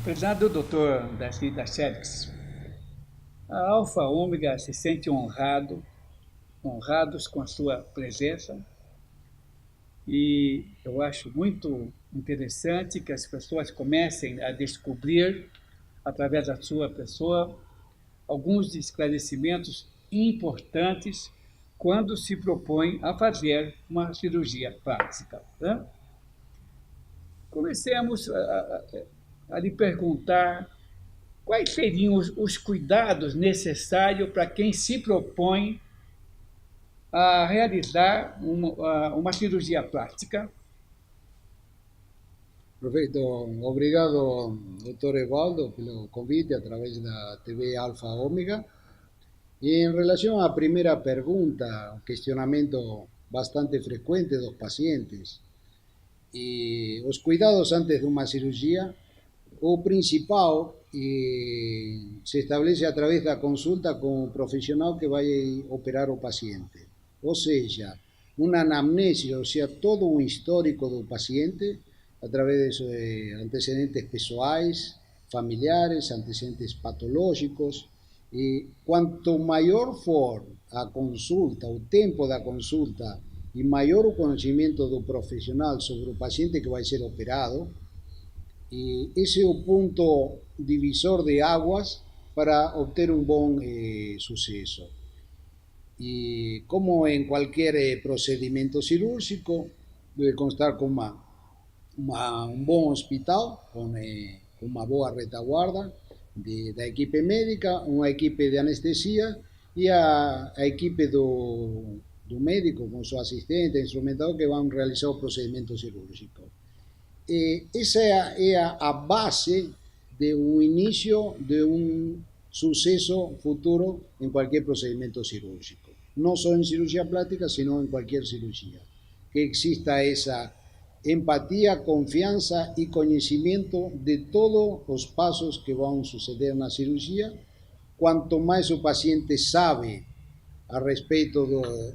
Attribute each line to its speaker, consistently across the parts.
Speaker 1: Prezado doutor da Xerx, a Alfa Ômega se sente honrados com a sua presença e eu acho muito interessante que as pessoas comecem a descobrir, através da sua pessoa, alguns esclarecimentos importantes quando se propõe a fazer uma cirurgia plástica. Né? Comecemos a lhe perguntar quais seriam os cuidados necessários para quem se propõe a realizar uma cirurgia plástica?
Speaker 2: Perfecto, obrigado, doctor Evaldo, pelo convite a través da TV Alfa Ômega. E em relação à primeira pergunta, um questionamento bastante frequente dos pacientes, e os cuidados antes de uma cirurgia, o principal se estabelece a través da consulta com o profissional que vai operar o paciente. Ou seja, uma anamnese, ou seja, todo um histórico do paciente, a través de antecedentes pessoais, familiares, antecedentes patológicos. E quanto maior for a consulta, o tempo da consulta, e maior o conhecimento do profissional sobre o paciente que vai ser operado, e esse é o ponto divisor de águas para obter um bom sucesso. E como em qualquer procedimento cirúrgico, deve constar com um bom hospital, com uma boa retaguarda da equipe médica, uma equipe de anestesia e a equipe do médico com seu assistente, instrumentador, que vão realizar o procedimento cirúrgico. Essa é a base do início de um sucesso futuro em qualquer procedimento cirúrgico. Não só em cirurgia plástica, sino em qualquer cirurgia. Que exista essa empatia, confiança e conhecimento de todos os passos que vão suceder na cirurgia. Quanto mais o paciente sabe a respeito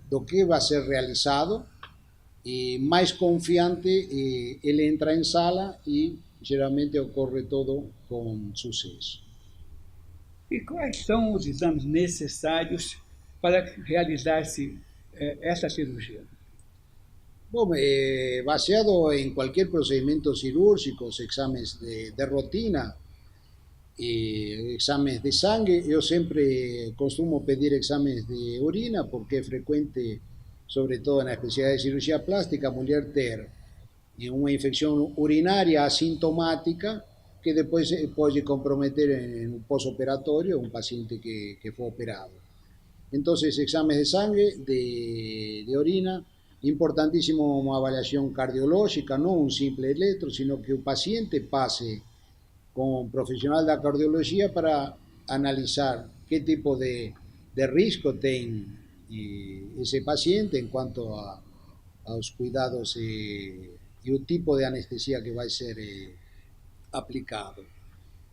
Speaker 2: do que vai ser realizado, e mais confiante ele entra em sala e geralmente ocorre todo com sucesso.
Speaker 1: E quais são os exames necessários para realizar-se essa cirurgia?
Speaker 2: Bom, baseado em qualquer procedimento cirúrgico, os exames de rotina, exames de sangue, eu sempre costumo pedir exames de urina, porque é frequente, sobretudo na especialidade de cirurgia plástica, a mulher ter uma infecção urinária assintomática que depois pode comprometer no pós-operatório um paciente que for operado. Então, exames de sangue, de orina, importantíssimo uma avaliação cardiológica, não um simples eletro, sino que o paciente passe com um profissional da cardiologia para analisar que tipo de risco tem esse paciente em quanto aos cuidados e o tipo de anestesia que vai ser aplicado.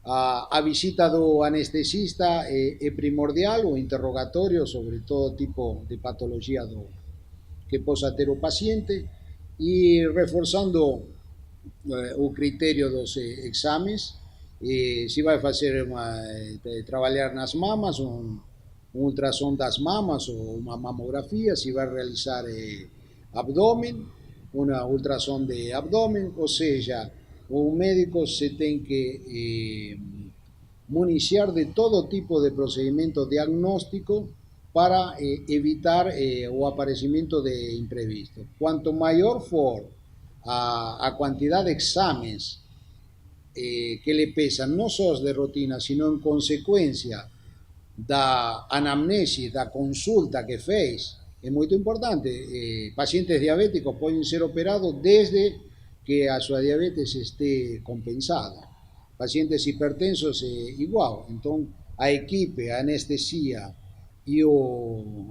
Speaker 2: A visita do anestesista é primordial, o interrogatório sobre todo tipo de patologia que possa ter o paciente, e reforçando o critério dos exames, se vai fazer trabalhar nas mamas, um ultrassom das mamas ou uma mamografia, se vai realizar abdômen, uma ultrassom de abdômen, ou seja, o médico se tem que municiar de todo tipo de procedimento diagnóstico para evitar o aparecimento de imprevistos. Quanto maior for a quantidade de exames que le pesan, não só os de rotina, sino em consequência da anamnese, da consulta que fez, é muito importante. Pacientes diabéticos podem ser operados desde que a sua diabetes esteja compensada. Pacientes hipertensos igual. Então, a equipe, a anestesia e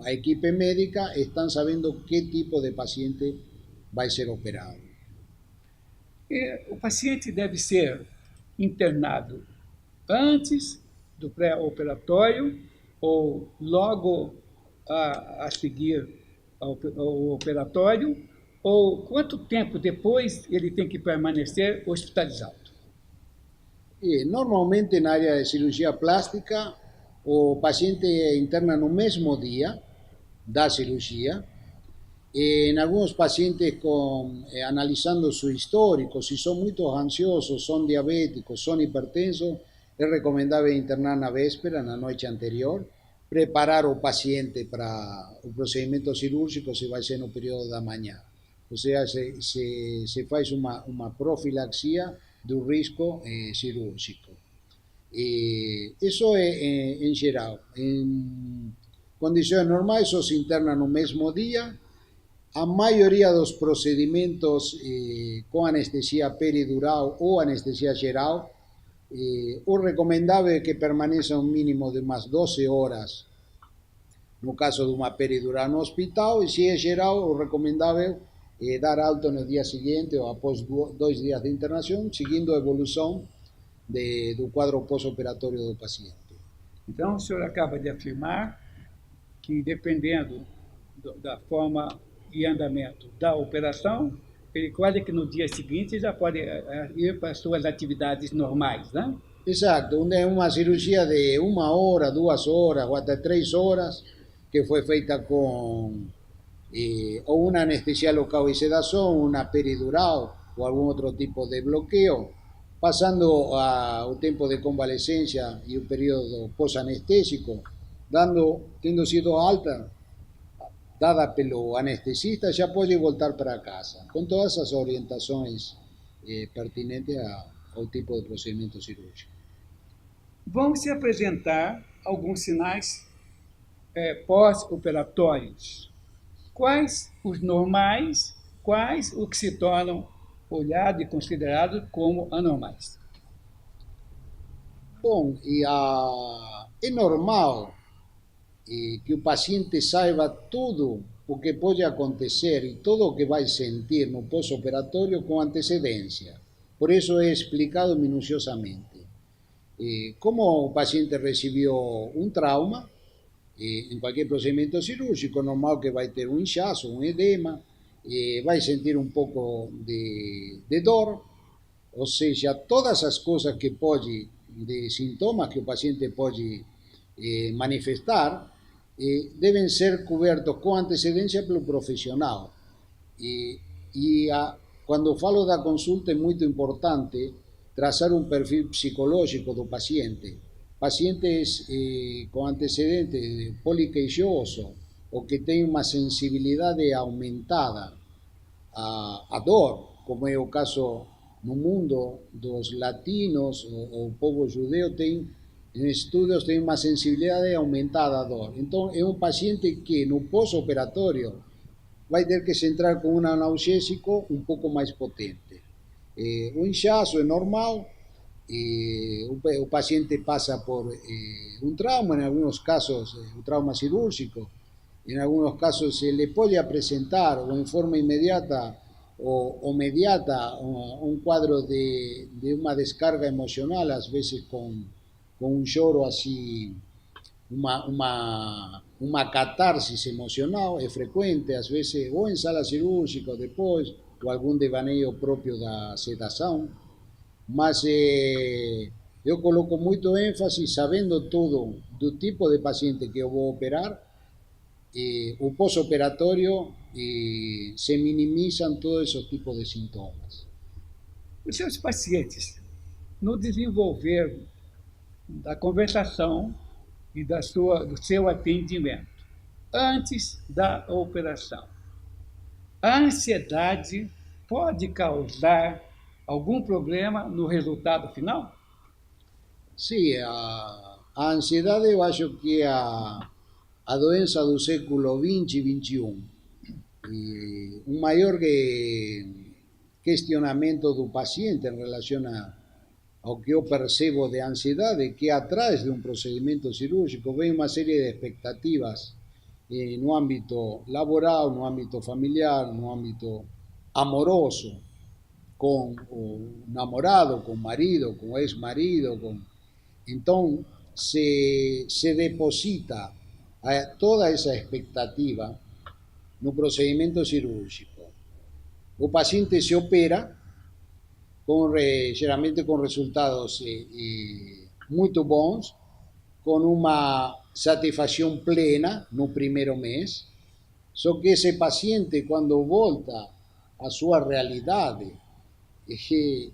Speaker 2: a equipe médica estão sabendo que tipo de paciente vai ser operado.
Speaker 1: O paciente deve ser internado antes do pré-operatório ou logo a seguir ao operatório, ou quanto tempo depois ele tem que permanecer hospitalizado?
Speaker 2: Normalmente na área de cirurgia plástica, o paciente interna no mesmo dia da cirurgia. En algunos pacientes analizando su histórico, si son muy ansiosos, son diabéticos, son hipertensos, es recomendable internar na véspera, na noite anterior, preparar o paciente para o procedimento cirúrgico se vai ser no período da manhã. Ou seja, se faz uma profilaxia do risco cirúrgico. Isso é em geral. Em condições normais, só se interna no mesmo dia. A maioria dos procedimentos com anestesia peridural ou anestesia geral, o recomendável é que permaneça um mínimo de umas 12 horas no caso de uma peridural no hospital, e se é geral, o recomendável é dar alta no dia seguinte ou após 2 dias de internação, seguindo a evolução do quadro pós-operatório do paciente.
Speaker 1: Então, o senhor acaba de afirmar que, dependendo da forma e andamento da operação, ele quase que no dia seguinte já pode ir para as suas atividades normais, né?
Speaker 2: Exato, uma cirurgia de 1 hora, 2 horas ou até 3 horas, que foi feita com ou uma anestesia local e sedação, uma peridural ou algum outro tipo de bloqueio, passando o tempo de convalescência e o período pós-anestésico, tendo sido alta, dada pelo anestesista, já pode voltar para casa, com todas as orientações pertinentes ao tipo de procedimento cirúrgico.
Speaker 1: Vão se apresentar alguns sinais pós-operatórios. Quais os normais, quais os que se tornam olhados e considerados como anormais?
Speaker 2: Bom, é normal que o paciente saiba tudo o que pode acontecer e tudo o que vai sentir no pós-operatório com antecedência. Por isso é explicado minuciosamente. Como o paciente recebeu um trauma, em qualquer procedimento cirúrgico, normal que vai ter um inchaço, um edema, vai sentir um pouco de dor, ou seja, todas as coisas que pode, de sintomas que o paciente pode manifestar, devem ser cobertos com antecedência pelo profissional. Quando falo da consulta, é muito importante traçar um perfil psicológico do paciente. Pacientes com antecedentes poliqueixoso ou que têm uma sensibilidade aumentada à dor, como é o caso no mundo dos latinos, o povo judeu tem, em estudos, tem uma sensibilidade aumentada à dor. Então, é um paciente que no pós-operatório vai ter que se entrar com um analgésico um pouco mais potente. O inchaço é normal, o paciente passa por um trauma, em alguns casos um trauma cirúrgico, em alguns casos se lhe pode apresentar ou em forma imediata ou mediata um quadro de uma descarga emocional, às vezes com um choro assim, uma catarse emocional, é frequente, às vezes ou em sala cirúrgica ou depois, ou algum devaneio próprio da sedação. Mas eu coloco muito ênfase, sabendo tudo do tipo de paciente que eu vou operar, o pós-operatório se minimizam todos esses tipos de sintomas.
Speaker 1: Os seus pacientes, no desenvolver da conversação e do seu atendimento, antes da operação, a ansiedade pode causar algum problema no resultado final?
Speaker 2: Sim, a ansiedade eu acho que é a doença do século XX e XXI. Um maior questionamento do paciente em relação ao que eu percebo de ansiedade, que atrás de um procedimento cirúrgico vem uma série de expectativas no âmbito laboral, no âmbito familiar, no âmbito amoroso, com o namorado, com o marido, com o ex-marido. Então, se deposita toda essa expectativa no procedimento cirúrgico. O paciente se opera geralmente com resultados muito bons, com uma satisfação plena no primeiro mês. Só que esse paciente, quando volta à sua realidade,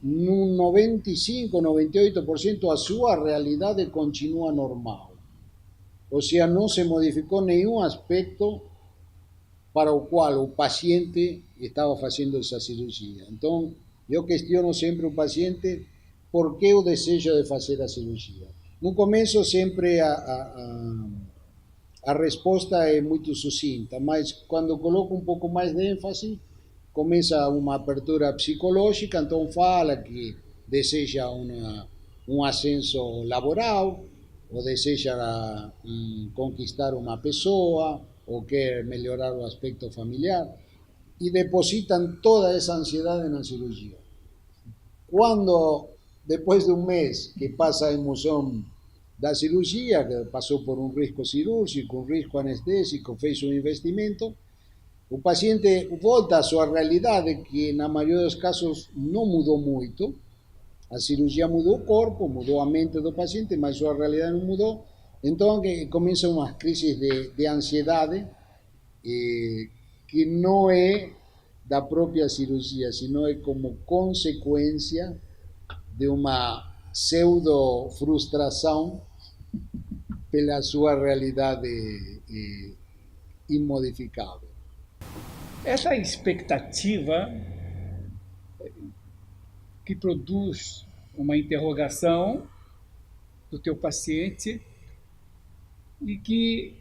Speaker 2: num 95, 98% a sua realidade continua normal. Ou seja, não se modificou nenhum aspecto para o qual o paciente estava fazendo essa cirurgia. Então, eu questiono sempre o paciente por que o desejo de fazer a cirurgia. No começo, sempre a resposta é muito sucinta, mas quando coloco um pouco mais de ênfase, começa uma abertura psicológica, então fala que deseja um ascenso laboral, ou deseja conquistar uma pessoa, ou quer melhorar o aspecto familiar, e depositam toda essa ansiedade na cirurgia. Quando, depois de um mês que passa a emoção da cirurgia, que passou por um risco cirúrgico, um risco anestésico, fez um investimento, o paciente volta à sua realidade, que na maioria dos casos não mudou muito. A cirurgia mudou o corpo, mudou a mente do paciente, mas sua realidade não mudou. Então começam umas crises de ansiedade, que não é da própria cirurgia, sino é como consequência de uma pseudo-frustração pela sua realidade imodificável.
Speaker 1: Essa expectativa que produz uma interrogação do teu paciente e que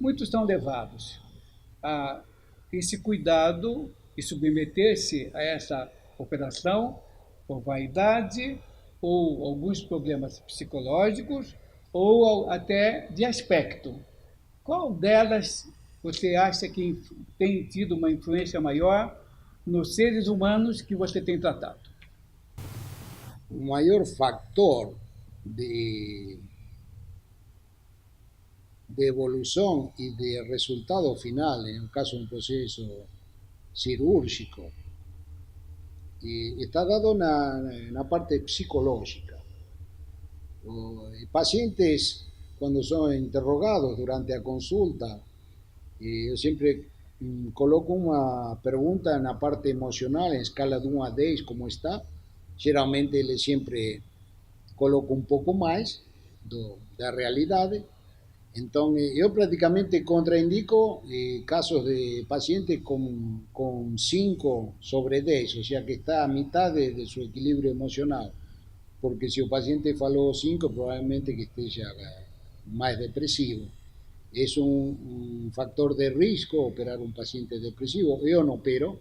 Speaker 1: muitos estão levados a esse cuidado e submeter-se a essa operação por vaidade ou alguns problemas psicológicos ou até de aspecto. Qual delas você acha que tem tido uma influência maior nos seres humanos que você tem tratado?
Speaker 2: O maior fator de evolução e de resultado final, no caso de um processo cirúrgico, está dado na parte psicológica. Os pacientes, quando são interrogados durante a consulta, eu sempre coloco uma pergunta na parte emocional, em escala de 1 a 10, como está. Geralmente ele sempre coloca um pouco mais da realidade. Então, eu praticamente contraindico casos de pacientes com 5 sobre 10, ou seja, que está a metade de seu equilíbrio emocional. Porque se o paciente falou 5, provavelmente que esteja mais depressivo. É um fator de risco operar um paciente depressivo. Eu não opero.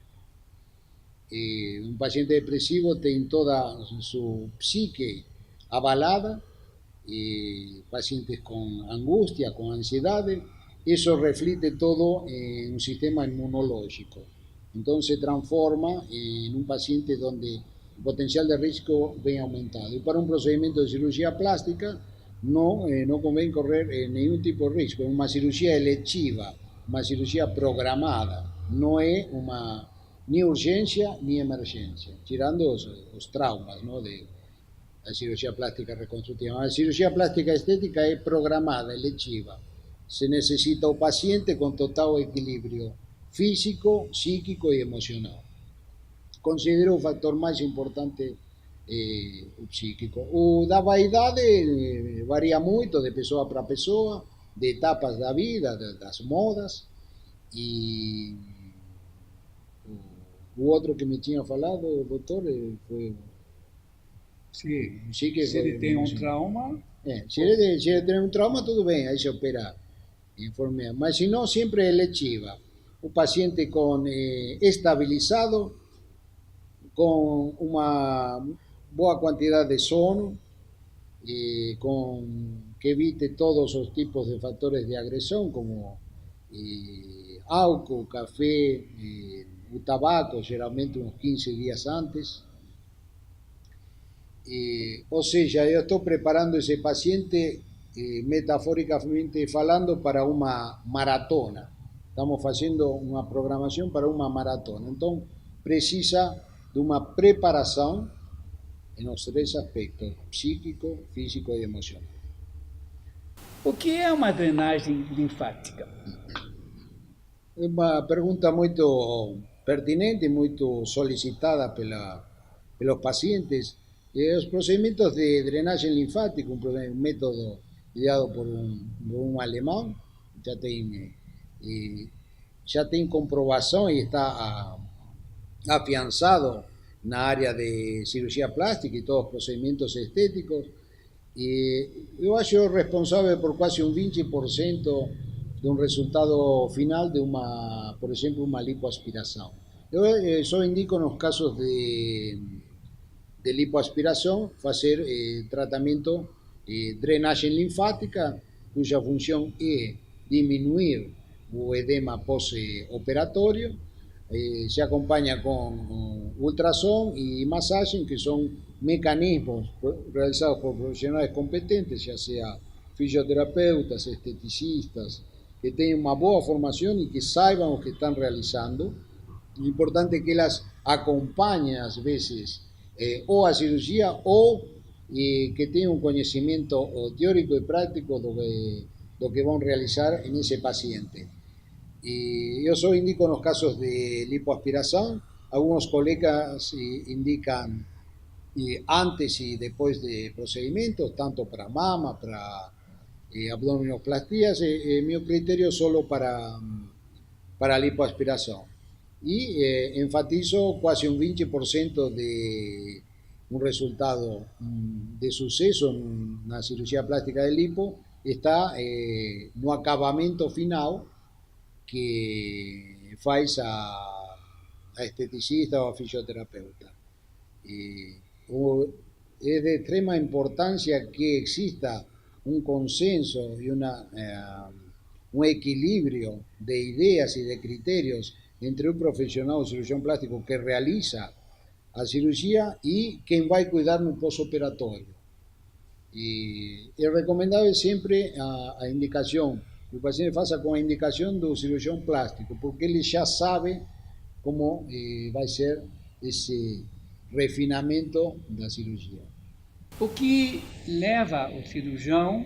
Speaker 2: Um paciente depressivo tem toda sua psique abalada, pacientes com angústia, com ansiedade, isso reflete todo em um sistema imunológico. Então se transforma em um paciente onde o potencial de risco vem aumentado. E para um procedimento de cirurgia plástica, não convém correr nenhum tipo de risco. É uma cirurgia eletiva, uma cirurgia programada, não é uma ni urgência ni emergência, tirando os traumas, ¿no?, de a cirurgia plástica reconstrutiva. A cirurgia plástica estética é programada, eletiva. Se necessita o paciente com total equilíbrio físico, psíquico e emocional. Considero o fator mais importante o psíquico. O da vaidade varia muito de pessoa para pessoa, de etapas da vida, das modas. E o outro que me tinha falado, doutor, foi...
Speaker 1: Se ele tem um trauma...
Speaker 2: se ele tem um trauma, tudo bem, aí se opera informe. Mas se não, sempre é eletiva. O paciente estabilizado, com uma boa quantidade de sono, que evite todos os tipos de fatores de agressão, como álcool, café, o tabaco, geralmente uns 15 dias antes. Ou seja, eu estou preparando esse paciente, metaforicamente falando, para uma maratona. Estamos fazendo uma programação para uma maratona. Então, precisa de uma preparação en los tres aspectos, psíquico, físico y emocional.
Speaker 1: O que é uma drenagem linfática?
Speaker 2: É uma pergunta muito pertinente e muito solicitada pelos pacientes. Los procedimientos de drenaje linfático, un método ideado por un alemán, ya tiene comprobación y está afianzado en la área de cirugía plástica y todos los procedimientos estéticos. Eu acho responsable por casi un 20% de un resultado final de por ejemplo, una lipoaspiración. Yo indico en los casos de lipoaspiración hacer tratamiento drenaje linfática, cuya función es disminuir el edema postoperatorio. Se acompaña con ultrasonido y masaje, que son mecanismos realizados por profesionales competentes, ya sea fisioterapeutas, esteticistas, que tengan una buena formación y que saiban lo que están realizando. Lo importante es que las acompañen a veces o a cirugía o que tengan un conocimiento teórico y práctico de lo que van a realizar en ese paciente. Yo solo indico en los casos de lipoaspiración. Algunos colegas indican antes y después de procedimientos, tanto para mama, para abdominoplastías. Mi criterio solo para lipoaspiración. Y enfatizo casi un 20% de un resultado de suceso en la cirugía plástica de lipo está no acabamento final que faz a esteticista o a fisioterapeuta. Es de extrema importancia que exista un consenso y un equilibrio de ideas y de criterios entre un profesional o cirujano plástico que realiza la cirugía y quien va a cuidar en un postoperatorio. Y es recomendable siempre a indicación, que el paciente faça con la indicación del cirujano plástico, porque él ya sabe cómo va a ser ese refinamento da cirurgia.
Speaker 1: O que leva o cirurgião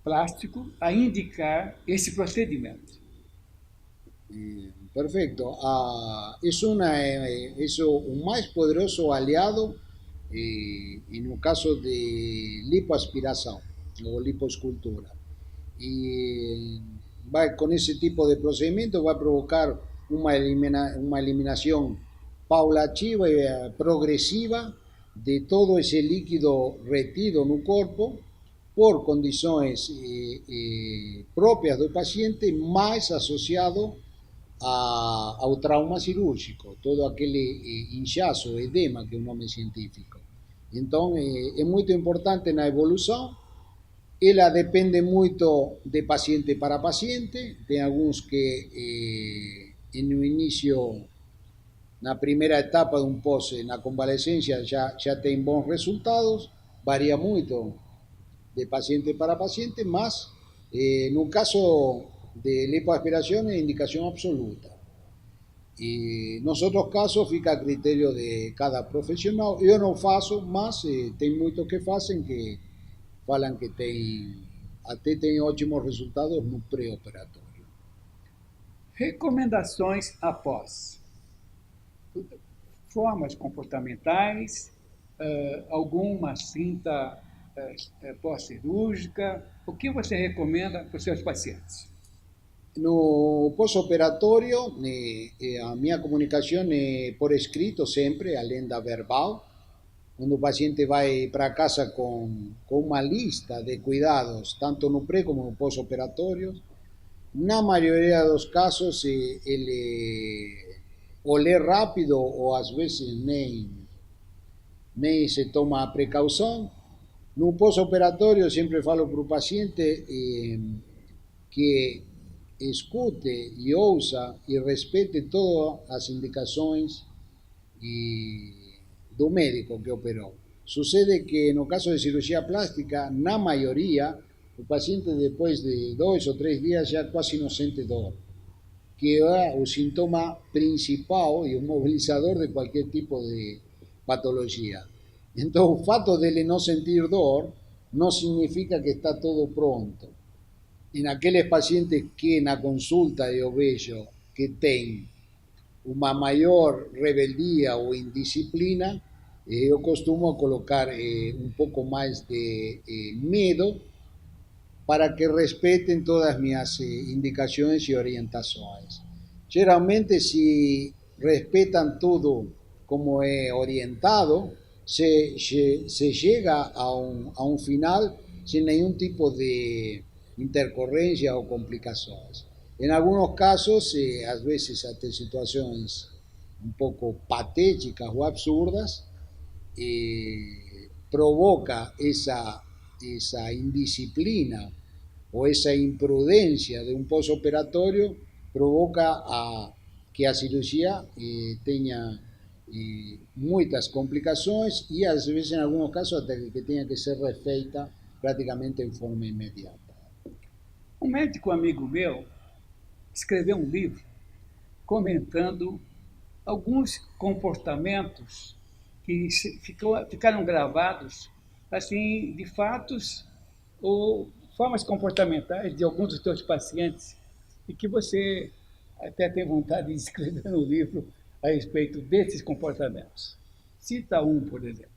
Speaker 1: plástico a indicar esse procedimento?
Speaker 2: Perfecto. Es un más poderoso aliado en un caso de lipoaspiración o lipoescultura. Y con ese tipo de procedimiento va a provocar una eliminación paulativa y progresiva de todo ese líquido retido en el cuerpo por condiciones propias del paciente, más asociado ao trauma cirúrgico, todo aquele inchaço, edema, que é o nome científico. Então, é muito importante na evolução. Ela depende muito de paciente para paciente. Tem alguns que no início, na primeira etapa de um pós, na convalescência, já tem bons resultados. Varia muito de paciente para paciente, mas no caso de lipoaspiración es indicación absoluta. Y en otros casos fica a criterio de cada profesional. Yo no faço, mas tem muchos que hacen que falan que tem ótimos resultados no pré-operatório.
Speaker 1: Recomendações após. Formas comportamentais, alguma cinta pós-cirúrgica. O que você recomenda para os seus pacientes?
Speaker 2: No post-operatório, a minha comunicação é por escrito sempre, além da verbal, quando o paciente vai para casa com uma lista de cuidados, tanto no pré como no pós-operatório. Na maioria dos casos, ele ou lê rápido ou às vezes nem se toma a precaução. No pós-operatório, sempre falo para o paciente que escute e ouça e respeite todas as indicações do médico que operou. Sucede que no caso de cirurgia plástica, na maioria, o paciente depois de 2 ou 3 dias já quase não sente dor, que é o sintoma principal e o mobilizador de qualquer tipo de patologia. Então, o fato dele não sentir dor não significa que está todo pronto. E naqueles pacientes que na consulta eu vejo que tem uma maior rebeldia ou indisciplina, eu costumo colocar um pouco mais de medo para que respeten todas mis indicaciones y orientaciones. Generalmente, si respetan todo como he orientado, se llega a un final sin ningún tipo de intercorrencia o complicaciones. En algunos casos, a veces hasta situaciones un poco patéticas o absurdas, provoca esa indisciplina o esa imprudencia de un postoperatorio, provoca a que a cirugía tenga muchas complicaciones y a veces en algunos casos hasta que tenga que ser refeita praticamente en forma inmediata.
Speaker 1: Um médico amigo meu escreveu um livro comentando alguns comportamentos que ficaram gravados assim de fatos ou formas comportamentais de alguns dos seus pacientes e que você até tem vontade de escrever no livro a respeito desses comportamentos. Cita um, por exemplo.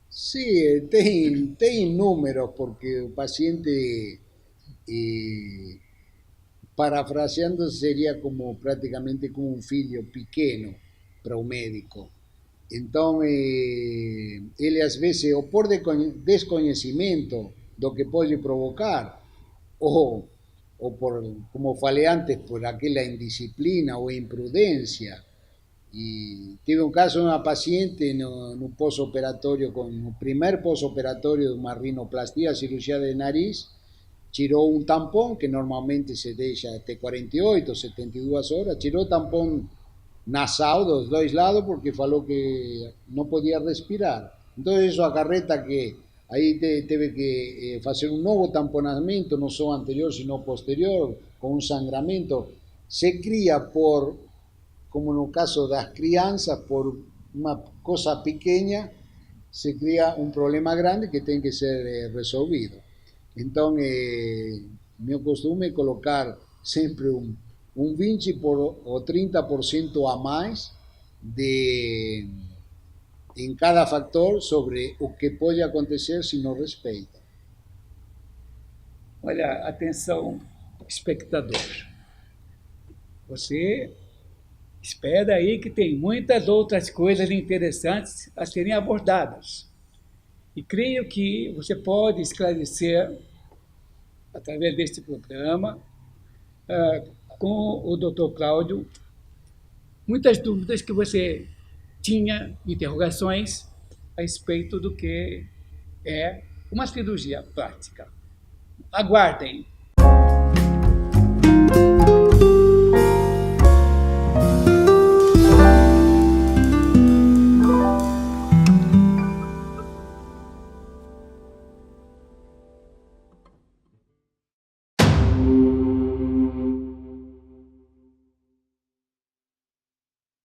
Speaker 2: Sí, tem números porque el paciente, parafraseando, sería como prácticamente como un filho pequeno para o médico. Então, ele às vezes, ou por desconhecimento do que pode provocar, ou por, como falei antes, por aquela indisciplina ou imprudência. E tive um caso de uma paciente no pós-operatório, no primer pós-operatório de uma rinoplastia, cirurgia de nariz, tirou um tampão, que normalmente se deixa até 48, 72 horas, tirou o tampão nasal dos dois lados porque falou que não podia respirar. Então isso acarreta que aí teve que fazer um novo tamponamento, não só anterior, sino posterior, com um sangramento. Se cria por, como no caso das crianças, por uma coisa pequena, se cria um problema grande que tem que ser resolvido. Então, meu costume é colocar sempre un 20 o 30% a más en cada factor sobre o que pode acontecer se não respeita.
Speaker 1: Olha, atenção, espectador. Você espera aí que tem muitas outras coisas interessantes a serem abordadas. E creio que você pode esclarecer, através deste programa, com o Dr. Cláudio, muitas dúvidas que você tinha, interrogações a respeito do que é uma cirurgia plástica. Aguardem!